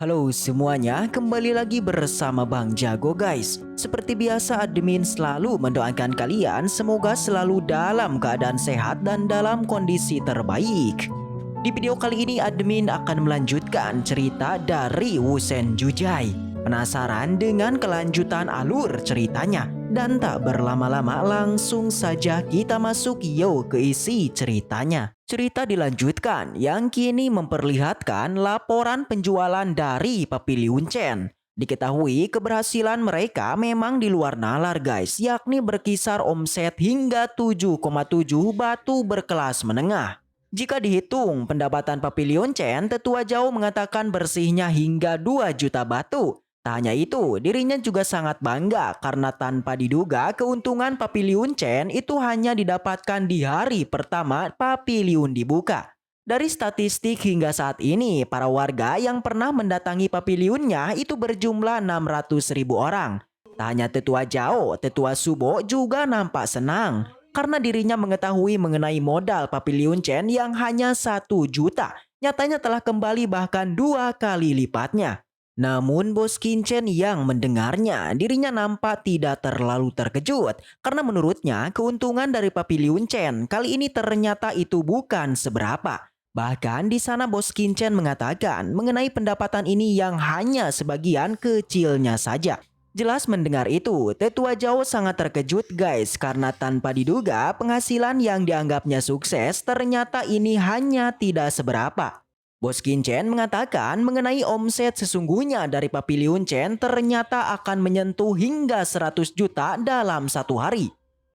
Halo semuanya, kembali lagi bersama Bang Jago guys. Seperti biasa admin selalu mendoakan kalian semoga selalu dalam keadaan sehat dan dalam kondisi terbaik. Di video kali ini admin akan melanjutkan cerita dari Wusen Jujai. Penasaran dengan kelanjutan alur ceritanya? Dan tak berlama-lama langsung saja kita masuk yuk ke isi ceritanya. Cerita dilanjutkan yang kini memperlihatkan laporan penjualan dari Papiliun Chen. Diketahui keberhasilan mereka memang di luar nalar guys, yakni berkisar omset hingga 7,7 batu berkelas menengah. Jika dihitung pendapatan Papiliun Chen, Tetua Jauh mengatakan bersihnya hingga 2 juta batu. Tak hanya itu, dirinya juga sangat bangga karena tanpa diduga keuntungan Papiliun Chen itu hanya didapatkan di hari pertama Papiliun dibuka. Dari statistik hingga saat ini, para warga yang pernah mendatangi papiliunnya itu berjumlah 600.000 orang. Tak hanya Tetua Jao, Tetua Subo juga nampak senang karena dirinya mengetahui mengenai modal Papiliun Chen yang hanya 1 juta. Nyatanya telah kembali bahkan 2 kali lipatnya. Namun Bos Kincen yang mendengarnya, dirinya nampak tidak terlalu terkejut karena menurutnya keuntungan dari Papiliun Chen kali ini ternyata itu bukan seberapa. Bahkan di sana Bos Kincen mengatakan mengenai pendapatan ini yang hanya sebagian kecilnya saja. Jelas mendengar itu, Tetua Jauh sangat terkejut guys karena tanpa diduga penghasilan yang dianggapnya sukses ternyata ini hanya tidak seberapa. Bos Kincen mengatakan mengenai omset sesungguhnya dari Papiliun Chen ternyata akan menyentuh hingga 100 juta dalam 1 hari.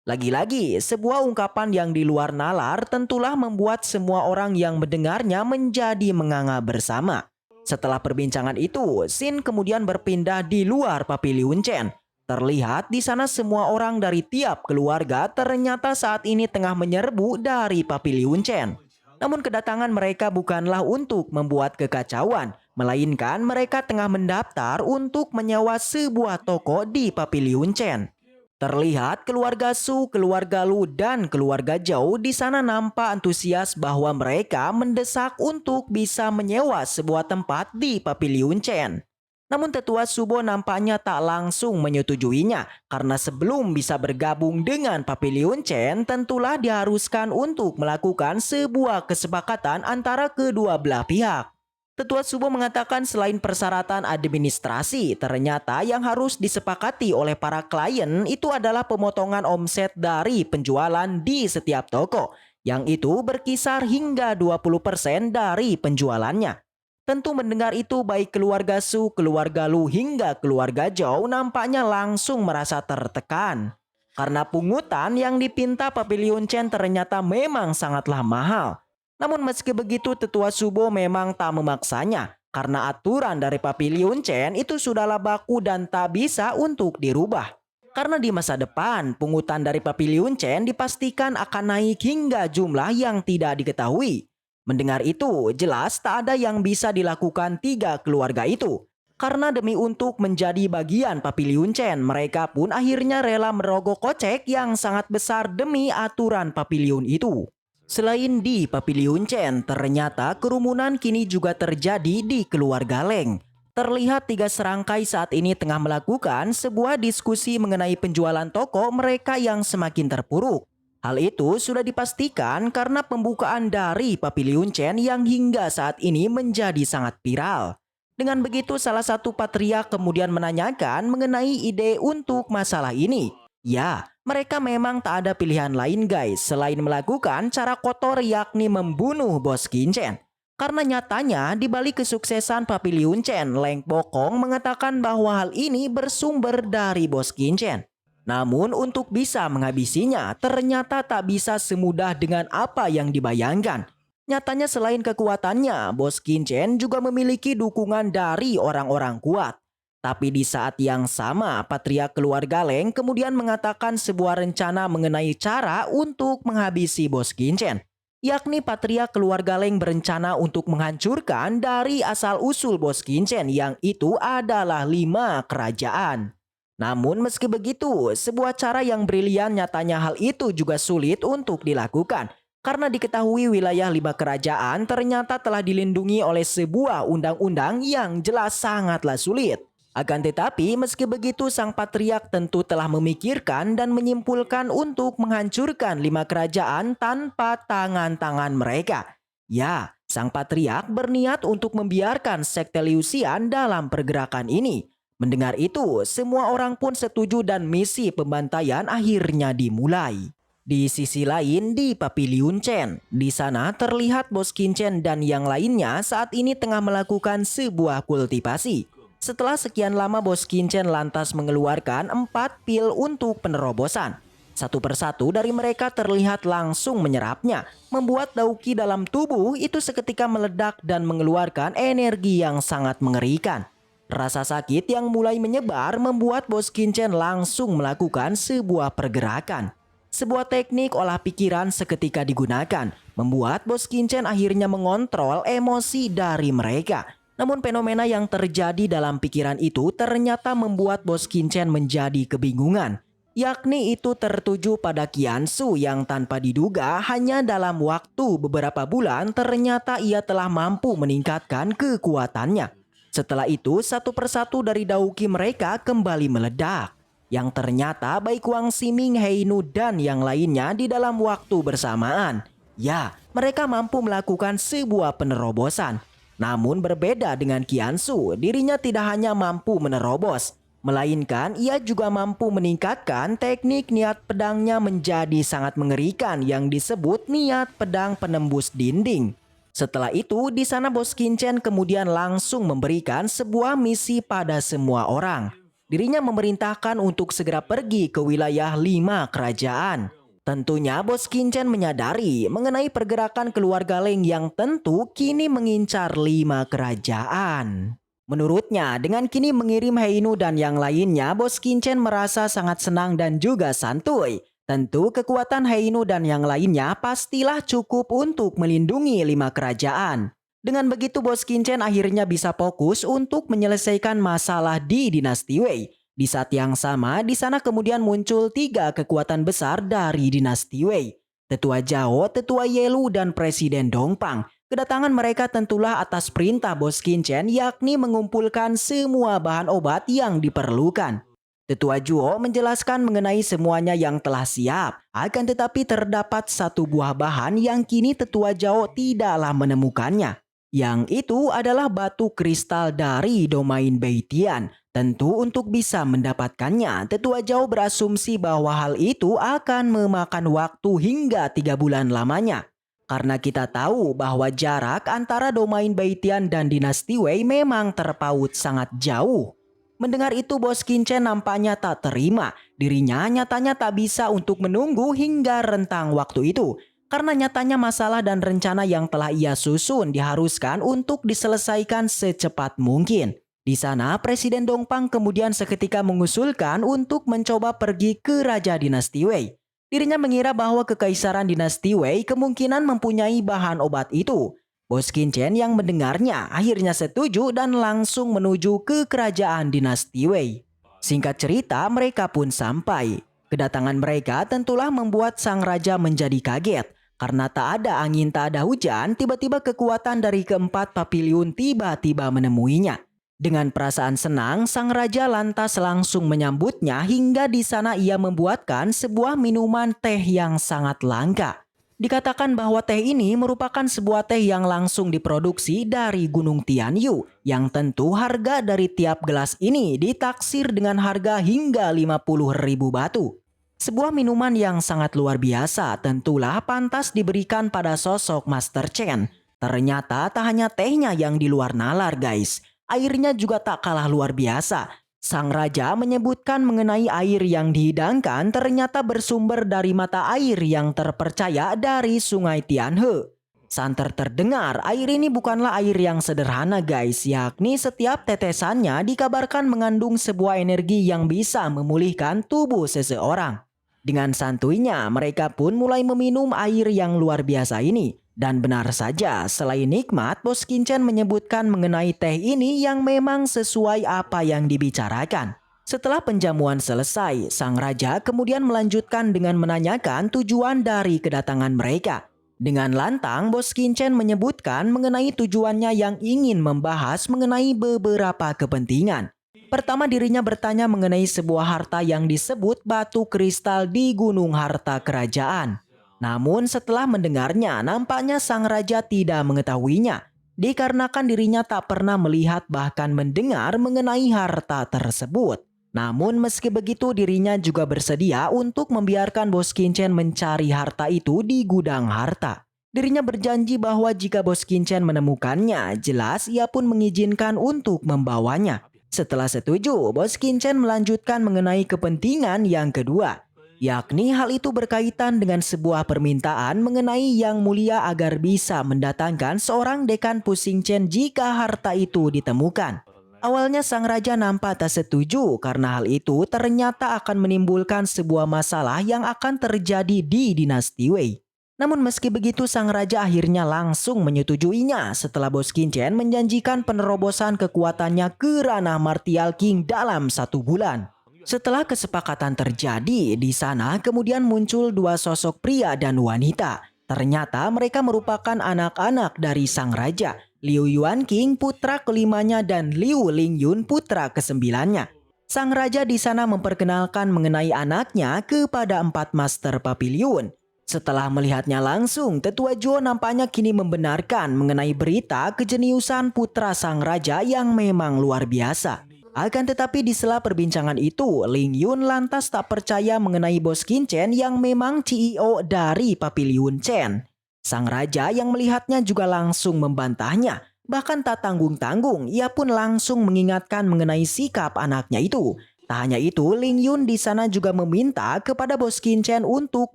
Lagi-lagi, sebuah ungkapan yang di luar nalar tentulah membuat semua orang yang mendengarnya menjadi menganga bersama. Setelah perbincangan itu, Sin kemudian berpindah di luar Papiliun Chen. Terlihat di sana semua orang dari tiap keluarga ternyata saat ini tengah menyerbu dari Papiliun Chen. Namun kedatangan mereka bukanlah untuk membuat kekacauan, melainkan mereka tengah mendaftar untuk menyewa sebuah toko di Papiliun Chen. Terlihat keluarga Su, keluarga Lu, dan keluarga Zhou di sana nampak antusias bahwa mereka mendesak untuk bisa menyewa sebuah tempat di Papiliun Chen. Namun Tetua Subo nampaknya tak langsung menyetujuinya karena sebelum bisa bergabung dengan Papiliun Chen tentulah diharuskan untuk melakukan sebuah kesepakatan antara kedua belah pihak. Tetua Subo mengatakan selain persyaratan administrasi, ternyata yang harus disepakati oleh para klien itu adalah pemotongan omset dari penjualan di setiap toko, yang itu berkisar hingga 20% dari penjualannya. Tentu mendengar itu baik keluarga Su, keluarga Lu hingga keluarga Zhou nampaknya langsung merasa tertekan. Karena pungutan yang dipinta Papiliun Chen ternyata memang sangatlah mahal. Namun meski begitu Tetua Subo memang tak memaksanya. Karena aturan dari Papiliun Chen itu sudahlah baku dan tak bisa untuk dirubah. Karena di masa depan pungutan dari Papiliun Chen dipastikan akan naik hingga jumlah yang tidak diketahui. Mendengar itu, jelas tak ada yang bisa dilakukan tiga keluarga itu. Karena demi untuk menjadi bagian Papiliun Chen, mereka pun akhirnya rela merogoh kocek yang sangat besar demi aturan Papiliun itu. Selain di Papiliun Chen, ternyata kerumunan kini juga terjadi di keluarga Leng. Terlihat 3 serangkai saat ini tengah melakukan sebuah diskusi mengenai penjualan toko mereka yang semakin terpuruk. Hal itu sudah dipastikan karena pembukaan dari Papiliun Chen yang hingga saat ini menjadi sangat viral. Dengan begitu salah satu patriark kemudian menanyakan mengenai ide untuk masalah ini. Ya, mereka memang tak ada pilihan lain guys selain melakukan cara kotor yakni membunuh Bos Kincen. Karena nyatanya di balik kesuksesan Papiliun Chen, Leng Bokong mengatakan bahwa hal ini bersumber dari Bos Kincen. Namun untuk bisa menghabisinya ternyata tak bisa semudah dengan apa yang dibayangkan. Nyatanya selain kekuatannya, Bos Kincen juga memiliki dukungan dari orang-orang kuat. Tapi di saat yang sama, patriark keluarga Leng kemudian mengatakan sebuah rencana mengenai cara untuk menghabisi Bos Kincen. Yakni patriark keluarga Leng berencana untuk menghancurkan dari asal-usul Bos Kincen yang itu adalah 5 kerajaan. Namun meski begitu, sebuah cara yang brilian nyatanya hal itu juga sulit untuk dilakukan. Karena diketahui wilayah 5 kerajaan ternyata telah dilindungi oleh sebuah undang-undang yang jelas sangatlah sulit. Akan tetapi meski begitu sang patriark tentu telah memikirkan dan menyimpulkan untuk menghancurkan 5 kerajaan tanpa tangan-tangan mereka. Ya, sang patriark berniat untuk membiarkan sekte Leucian dalam pergerakan ini. Mendengar itu, semua orang pun setuju dan misi pembantaian akhirnya dimulai. Di sisi lain di Pavilion Chen, di sana terlihat Bos Qianchen dan yang lainnya saat ini tengah melakukan sebuah kultivasi. Setelah sekian lama Bos Qianchen lantas mengeluarkan 4 pil untuk penerobosan. Satu persatu dari mereka terlihat langsung menyerapnya, membuat Daoqi dalam tubuh itu seketika meledak dan mengeluarkan energi yang sangat mengerikan. Rasa sakit yang mulai menyebar membuat Bos Qianchen langsung melakukan sebuah pergerakan. Sebuah teknik olah pikiran seketika digunakan, membuat Bos Qianchen akhirnya mengontrol emosi dari mereka. Namun fenomena yang terjadi dalam pikiran itu ternyata membuat Bos Qianchen menjadi kebingungan. Yakni itu tertuju pada Qiansu yang tanpa diduga hanya dalam waktu beberapa bulan ternyata ia telah mampu meningkatkan kekuatannya. Setelah itu satu persatu dari Daoqi mereka kembali meledak. Yang ternyata baik Wang Ximing, Heinu dan yang lainnya di dalam waktu bersamaan. Ya, mereka mampu melakukan sebuah penerobosan. Namun berbeda dengan Qiansu, dirinya tidak hanya mampu menerobos, melainkan ia juga mampu meningkatkan teknik niat pedangnya menjadi sangat mengerikan yang disebut niat pedang penembus dinding. Setelah itu, di sana Bos Qianchen kemudian langsung memberikan sebuah misi pada semua orang. Dirinya memerintahkan untuk segera pergi ke wilayah 5 kerajaan. Tentunya Bos Qianchen menyadari mengenai pergerakan keluarga Leng yang tentu kini mengincar 5 kerajaan. Menurutnya, dengan kini mengirim Heinu dan yang lainnya, Bos Qianchen merasa sangat senang dan juga santuy. Tentu kekuatan Heinu dan yang lainnya pastilah cukup untuk melindungi 5 kerajaan. Dengan begitu Bos Qianchen akhirnya bisa fokus untuk menyelesaikan masalah di dinasti Wei. Di saat yang sama, di sana kemudian muncul 3 kekuatan besar dari dinasti Wei. Tetua Zhao, Tetua Yelu, dan Presiden Dongpang. Kedatangan mereka tentulah atas perintah Bos Qianchen yakni mengumpulkan semua bahan obat yang diperlukan. Tetua Zhuo menjelaskan mengenai semuanya yang telah siap. Akan tetapi terdapat satu buah bahan yang kini Tetua Zhao tidaklah menemukannya. Yang itu adalah batu kristal dari domain Beitian. Tentu untuk bisa mendapatkannya, Tetua Zhao berasumsi bahwa hal itu akan memakan waktu hingga 3 bulan lamanya. Karena kita tahu bahwa jarak antara domain Beitian dan dinasti Wei memang terpaut sangat jauh. Mendengar itu Bos Qianchen nampaknya tak terima. Dirinya nyatanya tak bisa untuk menunggu hingga rentang waktu itu. Karena nyatanya masalah dan rencana yang telah ia susun diharuskan untuk diselesaikan secepat mungkin. Di sana Presiden Dongpang kemudian seketika mengusulkan untuk mencoba pergi ke Raja Dinasti Wei. Dirinya mengira bahwa kekaisaran Dinasti Wei kemungkinan mempunyai bahan obat itu. Bos Qianchen yang mendengarnya akhirnya setuju dan langsung menuju ke kerajaan Dinasti Wei. Singkat cerita mereka pun sampai. Kedatangan mereka tentulah membuat sang raja menjadi kaget. Karena tak ada angin, tak ada hujan, tiba-tiba kekuatan dari keempat pavilion tiba-tiba menemuinya. Dengan perasaan senang, sang raja lantas langsung menyambutnya hingga di sana ia membuatkan sebuah minuman teh yang sangat langka. Dikatakan bahwa teh ini merupakan sebuah teh yang langsung diproduksi dari Gunung Tianyu, yang tentu harga dari tiap gelas ini ditaksir dengan harga hingga 50.000 batu. Sebuah minuman yang sangat luar biasa tentulah pantas diberikan pada sosok Master Chen. Ternyata tak hanya tehnya yang di luar nalar guys. Airnya juga tak kalah luar biasa. Sang raja menyebutkan mengenai air yang dihidangkan ternyata bersumber dari mata air yang terpercaya dari Sungai Tianhe. Santer terdengar air ini bukanlah air yang sederhana guys, yakni setiap tetesannya dikabarkan mengandung sebuah energi yang bisa memulihkan tubuh seseorang. Dengan santuinya, mereka pun mulai meminum air yang luar biasa ini. Dan benar saja, selain nikmat, Bos Qianchen menyebutkan mengenai teh ini yang memang sesuai apa yang dibicarakan. Setelah penjamuan selesai, sang raja kemudian melanjutkan dengan menanyakan tujuan dari kedatangan mereka. Dengan lantang, Bos Qinchen menyebutkan mengenai tujuannya yang ingin membahas mengenai beberapa kepentingan. Pertama, dirinya bertanya mengenai sebuah harta yang disebut batu kristal di Gunung Harta Kerajaan. Namun setelah mendengarnya, nampaknya sang raja tidak mengetahuinya, dikarenakan dirinya tak pernah melihat bahkan mendengar mengenai harta tersebut. Namun meski begitu, dirinya juga bersedia untuk membiarkan Bos Qinchen mencari harta itu di gudang harta. Dirinya berjanji bahwa jika Bos Qinchen menemukannya, jelas ia pun mengizinkan untuk membawanya. Setelah setuju, Bos Qinchen melanjutkan mengenai kepentingan yang kedua, yakni hal itu berkaitan dengan sebuah permintaan mengenai Yang Mulia agar bisa mendatangkan seorang dekan Pusingchen jika harta itu ditemukan. Awalnya sang raja nampak tak setuju karena hal itu ternyata akan menimbulkan sebuah masalah yang akan terjadi di dinasti Wei. Namun meski begitu, sang raja akhirnya langsung menyetujuinya setelah Bos Qinchen menjanjikan penerobosan kekuatannya ke ranah Martial King dalam 1 bulan. Setelah kesepakatan terjadi, di sana kemudian muncul dua sosok pria dan wanita. Ternyata mereka merupakan anak-anak dari sang raja, Liu Yuanqing putra kelimanya dan Liu Lingyun putra kesembilannya. Sang raja di sana memperkenalkan mengenai anaknya kepada 4 Master Papiliun. Setelah melihatnya langsung, Tetua Zhuo nampaknya kini membenarkan mengenai berita kejeniusan putra sang raja yang memang luar biasa. Akan tetapi di sela perbincangan itu, Ling Yun lantas tak percaya mengenai Bos Qinchen yang memang CEO dari Papiliun Chen. Sang raja yang melihatnya juga langsung membantahnya. Bahkan tak tanggung-tanggung, ia pun langsung mengingatkan mengenai sikap anaknya itu. Tak hanya itu, Ling Yun di sana juga meminta kepada Bos Qinchen untuk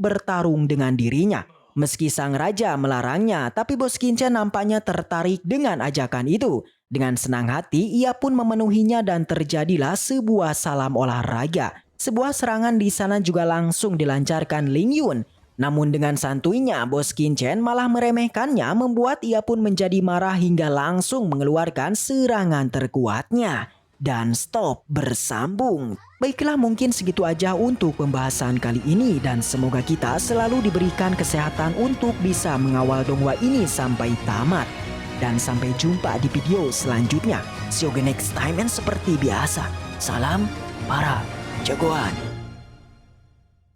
bertarung dengan dirinya. Meski sang raja melarangnya, tapi Bos Qinchen nampaknya tertarik dengan ajakan itu. Dengan senang hati, ia pun memenuhinya dan terjadilah sebuah salam olahraga. Sebuah serangan di sana juga langsung dilancarkan Ling Yun. Namun dengan santuinya, Bos Qinchen malah meremehkannya, membuat ia pun menjadi marah hingga langsung mengeluarkan serangan terkuatnya. Dan stop bersambung. Baiklah, mungkin segitu aja untuk pembahasan kali ini dan semoga kita selalu diberikan kesehatan untuk bisa mengawal donghua ini sampai tamat. Dan sampai jumpa di video selanjutnya. See you next time, and seperti biasa, salam para jagoan.